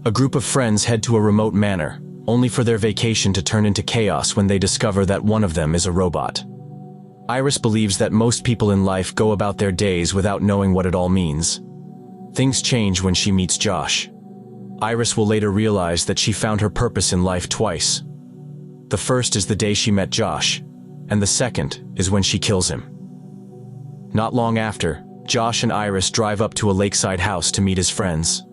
A group of friends head to a remote manor, only for their vacation to turn into chaos when they discover that one of them is a robot. Iris believes that most people in life go about their days without knowing what it all means. Things change when she meets Josh. Iris will later realize that she found her purpose in life twice. The first is the day she met Josh, and the second is when she kills him. Not long after, Josh and Iris drive up to a lakeside house to meet his friends.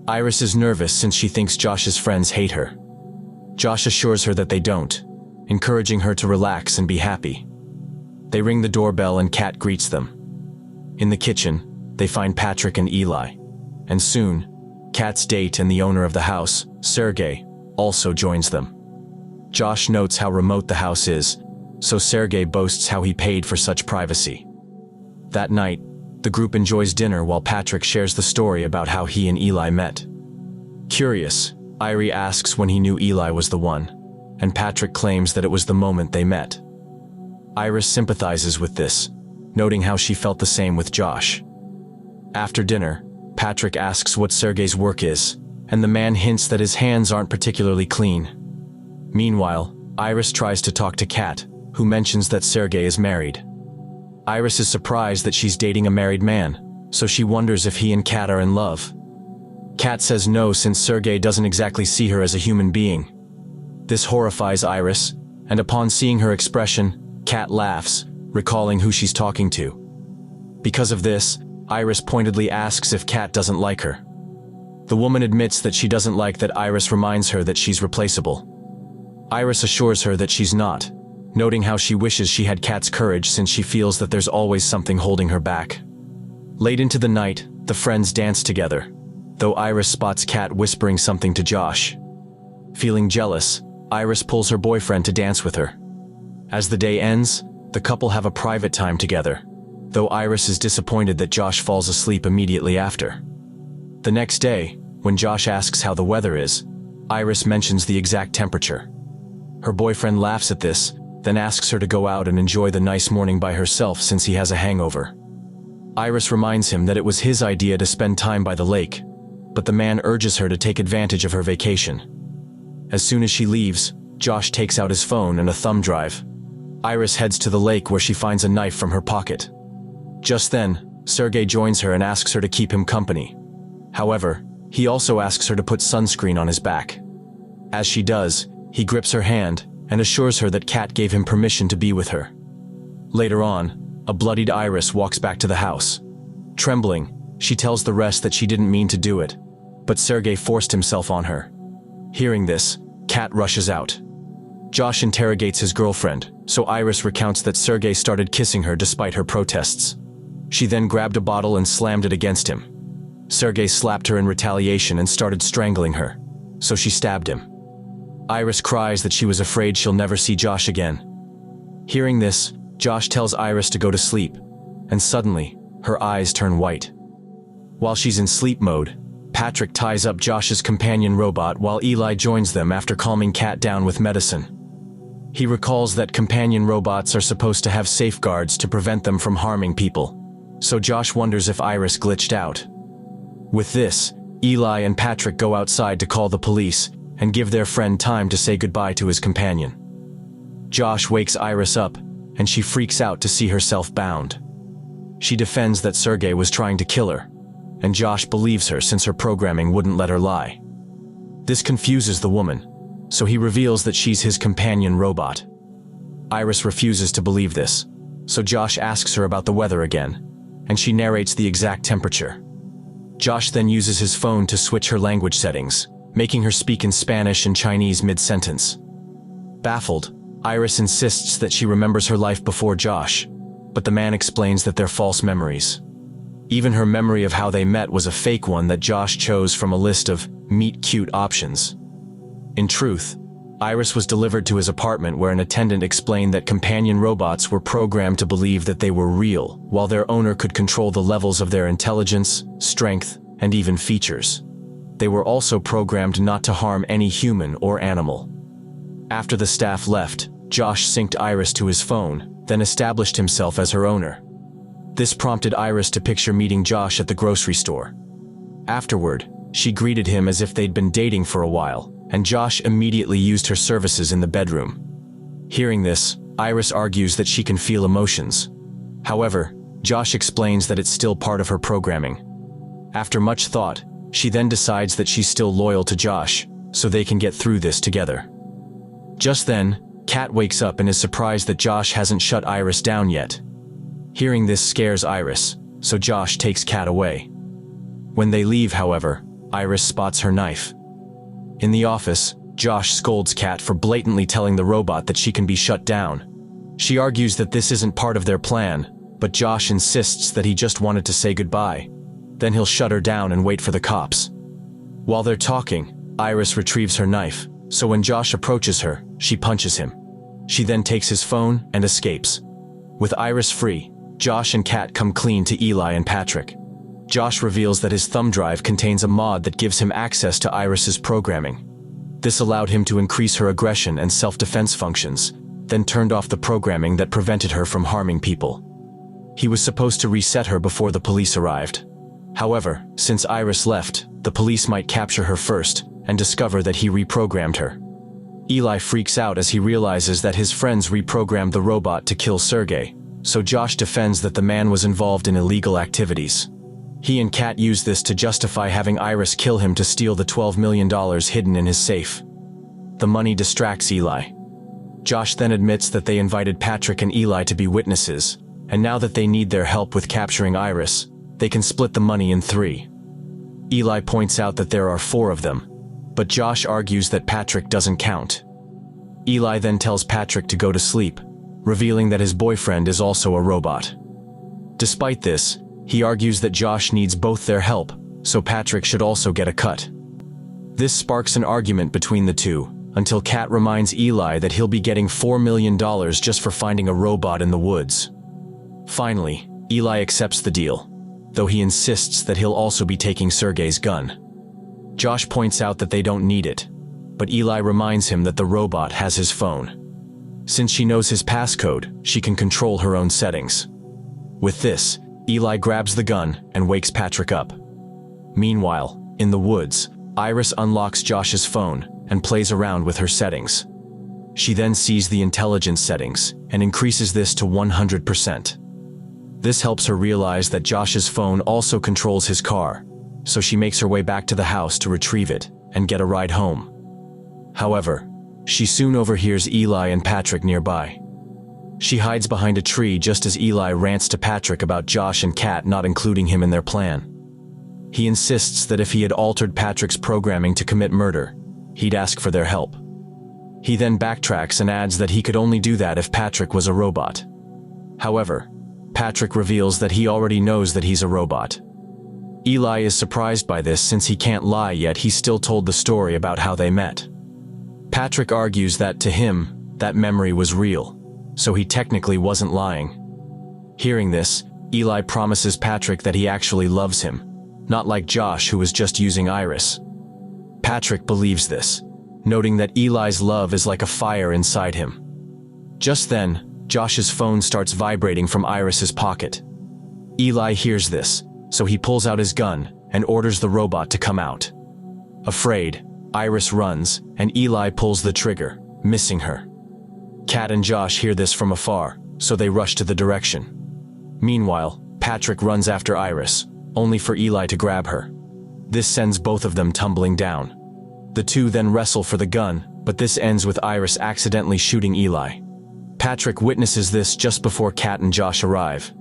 Iris is nervous since she thinks Josh's friends hate her. Josh assures her that they don't, encouraging her to relax and be happy. They ring the doorbell and Kat greets them. In the kitchen, they find Patrick and Eli, and soon, Kat's date and the owner of the house, Sergey, also joins them. Josh notes how remote the house is, so Sergey boasts how he paid for such privacy. That night, the group enjoys dinner while Patrick shares the story about how he and Eli met. Curious, Irie asks when he knew Eli was the one, and Patrick claims that it was the moment they met. Iris sympathizes with this, noting how she felt the same with Josh. After dinner, Patrick asks what Sergey's work is, and the man hints that his hands aren't particularly clean. Meanwhile, Iris tries to talk to Kat, who mentions that Sergey is married. Iris is surprised that she's dating a married man, so she wonders if he and Kat are in love. Kat says no since Sergey doesn't exactly see her as a human being. This horrifies Iris, and upon seeing her expression, Kat laughs, recalling who she's talking to. Because of this, Iris pointedly asks if Kat doesn't like her. The woman admits that she doesn't like that Iris reminds her that she's replaceable. Iris assures her that she's not, noting how she wishes she had Kat's courage since she feels that there's always something holding her back. Late into the night, the friends dance together, though Iris spots Kat whispering something to Josh. Feeling jealous, Iris pulls her boyfriend to dance with her. As the day ends, the couple have a private time together, though Iris is disappointed that Josh falls asleep immediately after. The next day, when Josh asks how the weather is, Iris mentions the exact temperature. Her boyfriend laughs at this, then asks her to go out and enjoy the nice morning by herself since he has a hangover. Iris reminds him that it was his idea to spend time by the lake, but the man urges her to take advantage of her vacation. As soon as she leaves, Josh takes out his phone and a thumb drive. Iris heads to the lake where she finds a knife from her pocket. Just then, Sergey joins her and asks her to keep him company. However, he also asks her to put sunscreen on his back. As she does, he grips her hand and assures her that Kat gave him permission to be with her. Later on, a bloodied Iris walks back to the house. Trembling, she tells the rest that she didn't mean to do it, but Sergey forced himself on her. Hearing this, Kat rushes out. Josh interrogates his girlfriend, so Iris recounts that Sergey started kissing her despite her protests. She then grabbed a bottle and slammed it against him. Sergey slapped her in retaliation and started strangling her, so she stabbed him. Iris cries that she was afraid she'll never see Josh again. Hearing this, Josh tells Iris to go to sleep, and suddenly, her eyes turn white. While she's in sleep mode, Patrick ties up Josh's companion robot while Eli joins them after calming Kat down with medicine. He recalls that companion robots are supposed to have safeguards to prevent them from harming people, so Josh wonders if Iris glitched out. With this, Eli and Patrick go outside to call the police and give their friend time to say goodbye to his companion. Josh wakes Iris up, and she freaks out to see herself bound. She defends that Sergey was trying to kill her, and Josh believes her since her programming wouldn't let her lie. This confuses the woman, so he reveals that she's his companion robot. Iris refuses to believe this, so Josh asks her about the weather again, and she narrates the exact temperature. Josh then uses his phone to switch her language settings, making her speak in Spanish and Chinese mid-sentence. Baffled, Iris insists that she remembers her life before Josh, but the man explains that they're false memories. Even her memory of how they met was a fake one that Josh chose from a list of meet-cute options. In truth, Iris was delivered to his apartment where an attendant explained that companion robots were programmed to believe that they were real, while their owner could control the levels of their intelligence, strength, and even features. They were also programmed not to harm any human or animal. After the staff left, Josh synced Iris to his phone, then established himself as her owner. This prompted Iris to picture meeting Josh at the grocery store. Afterward, She greeted him as if they'd been dating for a while, and Josh immediately used her services in the bedroom. Hearing this, Iris argues that she can feel emotions. However, Josh explains that it's still part of her programming. After much thought, she then decides that she's still loyal to Josh, so they can get through this together. Just then, Kat wakes up and is surprised that Josh hasn't shut Iris down yet. Hearing this scares Iris, so Josh takes Kat away. When they leave, however, Iris spots her knife. In the office, Josh scolds Kat for blatantly telling the robot that she can be shut down. She argues that this isn't part of their plan, but Josh insists that he just wanted to say goodbye. Then he'll shut her down and wait for the cops. While they're talking, Iris retrieves her knife, so when Josh approaches her, she punches him. She then takes his phone and escapes. With Iris free, Josh and Kat come clean to Eli and Patrick. Josh reveals that his thumb drive contains a mod that gives him access to Iris's programming. This allowed him to increase her aggression and self-defense functions, then turned off the programming that prevented her from harming people. He was supposed to reset her before the police arrived. However, since Iris left, the police might capture her first and discover that he reprogrammed her. Eli freaks out as he realizes that his friends reprogrammed the robot to kill Sergey, so Josh defends that the man was involved in illegal activities. He and Kat use this to justify having Iris kill him to steal the $12 million hidden in his safe. The money distracts Eli. Josh then admits that they invited Patrick and Eli to be witnesses, and now that they need their help with capturing Iris, they can split the money in 3. Eli points out that there are 4 of them, but Josh argues that Patrick doesn't count. Eli then tells Patrick to go to sleep, revealing that his boyfriend is also a robot. Despite this, he argues that Josh needs both their help, so Patrick should also get a cut. This sparks an argument between the two, until Kat reminds Eli that he'll be getting $4 million just for finding a robot in the woods. Finally, Eli accepts the deal, though he insists that he'll also be taking Sergey's gun. Josh points out that they don't need it, but Eli reminds him that the robot has his phone. Since she knows his passcode, she can control her own settings. With this, Eli grabs the gun and wakes Patrick up. Meanwhile, in the woods, Iris unlocks Josh's phone and plays around with her settings. She then sees the intelligence settings and increases this to 100%. This helps her realize that Josh's phone also controls his car, so she makes her way back to the house to retrieve it and get a ride home. However, she soon overhears Eli and Patrick nearby. She hides behind a tree just as Eli rants to Patrick about Josh and Kat not including him in their plan. He insists that if he had altered Patrick's programming to commit murder, he'd ask for their help. He then backtracks and adds that he could only do that if Patrick was a robot. However, Patrick reveals that he already knows that he's a robot. Eli is surprised by this since he can't lie, yet he still told the story about how they met. Patrick argues that to him, that memory was real, so he technically wasn't lying. Hearing this, Eli promises Patrick that he actually loves him, not like Josh who was just using Iris. Patrick believes this, noting that Eli's love is like a fire inside him. Just then, Josh's phone starts vibrating from Iris's pocket. Eli hears this, so he pulls out his gun and orders the robot to come out. Afraid, Iris runs, and Eli pulls the trigger, missing her. Kat and Josh hear this from afar, so they rush to the direction. Meanwhile, Patrick runs after Iris, only for Eli to grab her. This sends both of them tumbling down. The two then wrestle for the gun, but this ends with Iris accidentally shooting Eli. Patrick witnesses this just before Kat and Josh arrive.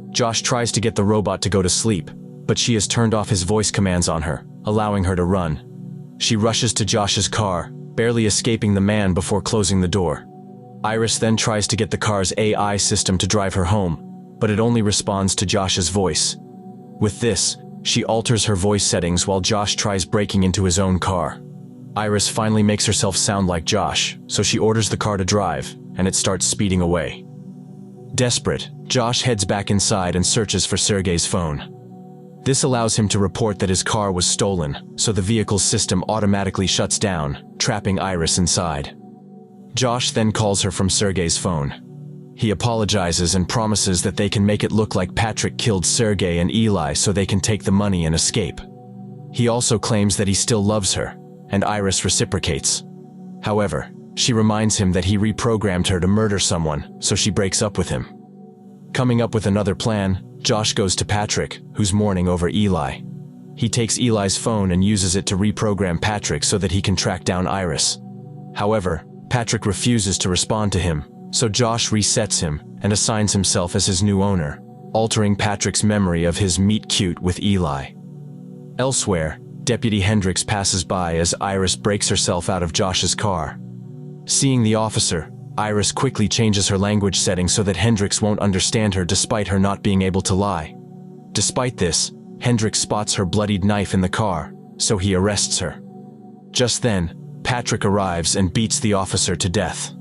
Josh tries to get the robot to go to sleep, but she has turned off his voice commands on her, allowing her to run. She rushes to Josh's car, barely escaping the man before closing the door. Iris then tries to get the car's AI system to drive her home, but it only responds to Josh's voice. With this, she alters her voice settings while Josh tries breaking into his own car. Iris finally makes herself sound like Josh, so she orders the car to drive, and it starts speeding away. Desperate, Josh heads back inside and searches for Sergey's phone. This allows him to report that his car was stolen, so the vehicle's system automatically shuts down, trapping Iris inside. Josh then calls her from Sergey's phone. He apologizes and promises that they can make it look like Patrick killed Sergey and Eli so they can take the money and escape. He also claims that he still loves her, and Iris reciprocates. However, she reminds him that he reprogrammed her to murder someone, so she breaks up with him. Coming up with another plan, Josh goes to Patrick, who's mourning over Eli. He takes Eli's phone and uses it to reprogram Patrick so that he can track down Iris. However, Patrick refuses to respond to him, so Josh resets him and assigns himself as his new owner, altering Patrick's memory of his meet cute with Eli. Elsewhere, Deputy Hendricks passes by as Iris breaks herself out of Josh's car. Seeing the officer, Iris quickly changes her language setting so that Hendricks won't understand her despite her not being able to lie. Despite this, Hendricks spots her bloodied knife in the car, so he arrests her. Just then, Patrick arrives and beats the officer to death.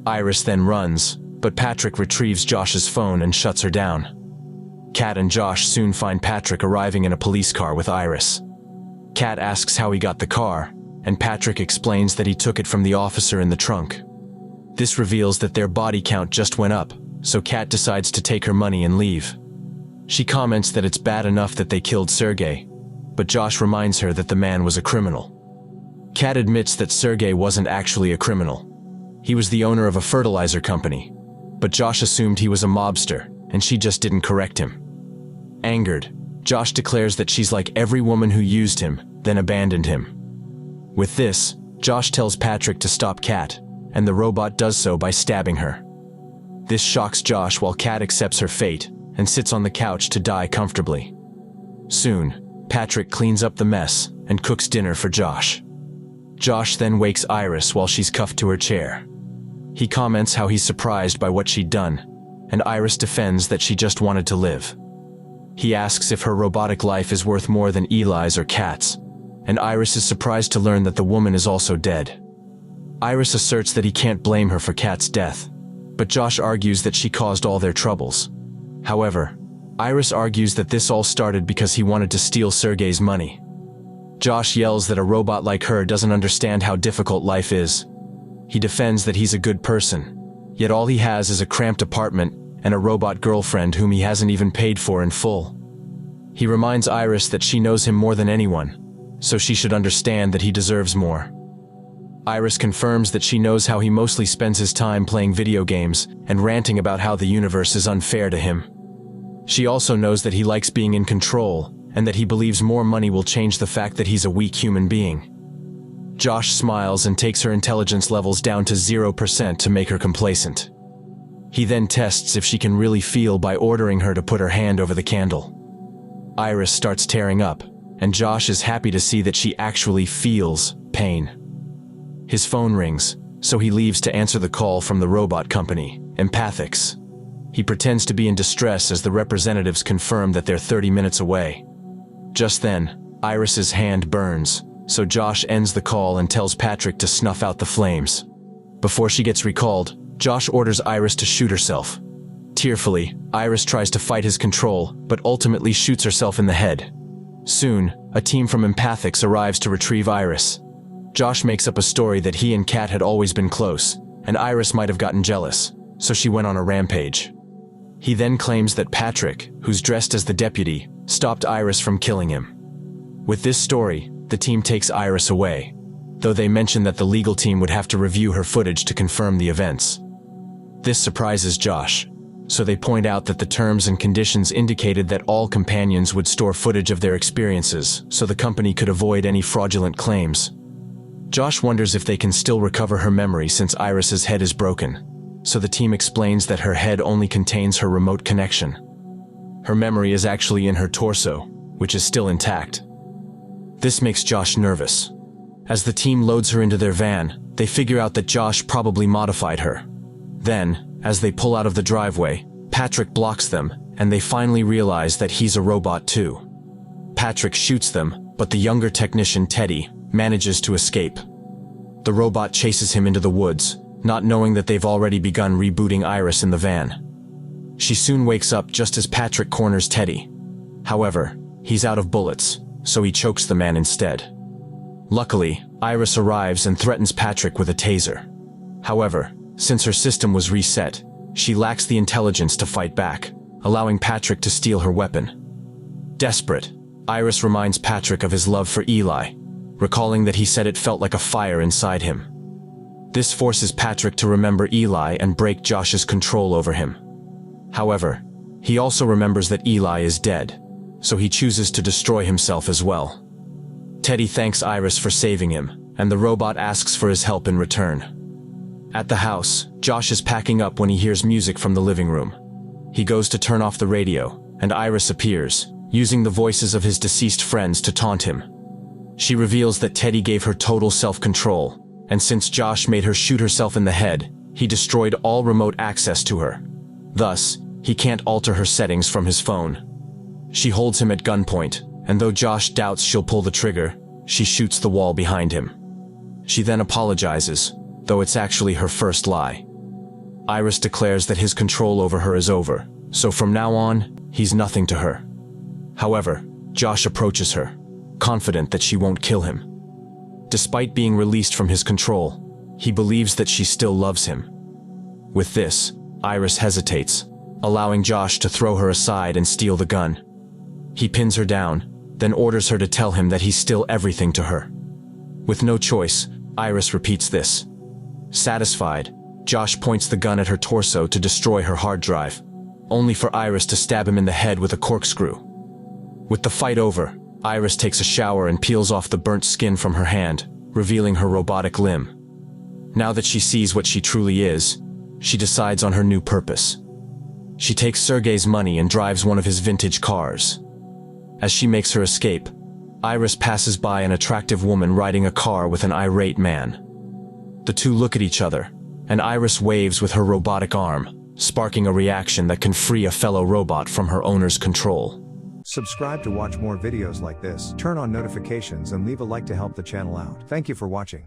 Iris then runs, but Patrick retrieves Josh's phone and shuts her down. Kat and Josh soon find Patrick arriving in a police car with Iris. Kat asks how he got the car, and Patrick explains that he took it from the officer in the trunk. This reveals that their body count just went up, so Kat decides to take her money and leave. She comments that it's bad enough that they killed Sergey, but Josh reminds her that the man was a criminal. Kat admits that Sergey wasn't actually a criminal. He was the owner of a fertilizer company, but Josh assumed he was a mobster, and she just didn't correct him. Angered, Josh declares that she's like every woman who used him, then abandoned him. With this, Josh tells Patrick to stop Kat, and the robot does so by stabbing her. This shocks Josh while Kat accepts her fate and sits on the couch to die comfortably. Soon, Patrick cleans up the mess and cooks dinner for Josh. Josh then wakes Iris while she's cuffed to her chair. He comments how he's surprised by what she'd done, and Iris defends that she just wanted to live. He asks if her robotic life is worth more than Eli's or Kat's, and Iris is surprised to learn that the woman is also dead. Iris asserts that he can't blame her for Kat's death, but Josh argues that she caused all their troubles. However, Iris argues that this all started because he wanted to steal Sergey's money. Josh yells that a robot like her doesn't understand how difficult life is. He defends that he's a good person, yet all he has is a cramped apartment and a robot girlfriend whom he hasn't even paid for in full. He reminds Iris that she knows him more than anyone, so she should understand that he deserves more. Iris confirms that she knows how he mostly spends his time playing video games and ranting about how the universe is unfair to him. She also knows that he likes being in control and that he believes more money will change the fact that he's a weak human being. Josh smiles and takes her intelligence levels down to 0% to make her complacent. He then tests if she can really feel by ordering her to put her hand over the candle. Iris starts tearing up, and Josh is happy to see that she actually feels pain. His phone rings, so he leaves to answer the call from the robot company, Empathics. He pretends to be in distress as the representatives confirm that they're 30 minutes away. Just then, Iris's hand burns, so Josh ends the call and tells Patrick to snuff out the flames. Before she gets recalled, Josh orders Iris to shoot herself. Tearfully, Iris tries to fight his control, but ultimately shoots herself in the head. Soon, a team from Empathics arrives to retrieve Iris. Josh makes up a story that he and Kat had always been close, and Iris might have gotten jealous, so she went on a rampage. He then claims that Patrick, who's dressed as the deputy, stopped Iris from killing him. With this story, the team takes Iris away, though they mention that the legal team would have to review her footage to confirm the events. This surprises Josh, so they point out that the terms and conditions indicated that all companions would store footage of their experiences so the company could avoid any fraudulent claims. Josh wonders if they can still recover her memory since Iris's head is broken, so the team explains that her head only contains her remote connection. Her memory is actually in her torso, which is still intact. This makes Josh nervous. As the team loads her into their van, they figure out that Josh probably modified her. Then, as they pull out of the driveway, Patrick blocks them, and they finally realize that he's a robot too. Patrick shoots them, but the younger technician, Teddy, manages to escape. The robot chases him into the woods, not knowing that they've already begun rebooting Iris in the van. She soon wakes up just as Patrick corners Teddy. However, he's out of bullets, so he chokes the man instead. Luckily, Iris arrives and threatens Patrick with a taser. However, since her system was reset, she lacks the intelligence to fight back, allowing Patrick to steal her weapon. Desperate, Iris reminds Patrick of his love for Eli, recalling that he said it felt like a fire inside him. This forces Patrick to remember Eli and break Josh's control over him. However, he also remembers that Eli is dead, so he chooses to destroy himself as well. Teddy thanks Iris for saving him, and the robot asks for his help in return. At the house, Josh is packing up when he hears music from the living room. He goes to turn off the radio, and Iris appears, using the voices of his deceased friends to taunt him. She reveals that Teddy gave her total self-control, and since Josh made her shoot herself in the head, he destroyed all remote access to her. Thus, he can't alter her settings from his phone. She holds him at gunpoint, and though Josh doubts she'll pull the trigger, she shoots the wall behind him. She then apologizes, though it's actually her first lie. Iris declares that his control over her is over, so from now on, he's nothing to her. However, Josh approaches her, confident that she won't kill him. Despite being released from his control, he believes that she still loves him. With this, Iris hesitates, allowing Josh to throw her aside and steal the gun. He pins her down, then orders her to tell him that he's still everything to her. With no choice, Iris repeats this. Satisfied, Josh points the gun at her torso to destroy her hard drive, only for Iris to stab him in the head with a corkscrew. With the fight over, Iris takes a shower and peels off the burnt skin from her hand, revealing her robotic limb. Now that she sees what she truly is, she decides on her new purpose. She takes Sergey's money and drives one of his vintage cars. As she makes her escape, Iris passes by an attractive woman riding a car with an irate man. The two look at each other, and Iris waves with her robotic arm, sparking a reaction that can free a fellow robot from her owner's control. Subscribe to watch more videos like this, turn on notifications and leave a like to help the channel out. Thank you for watching.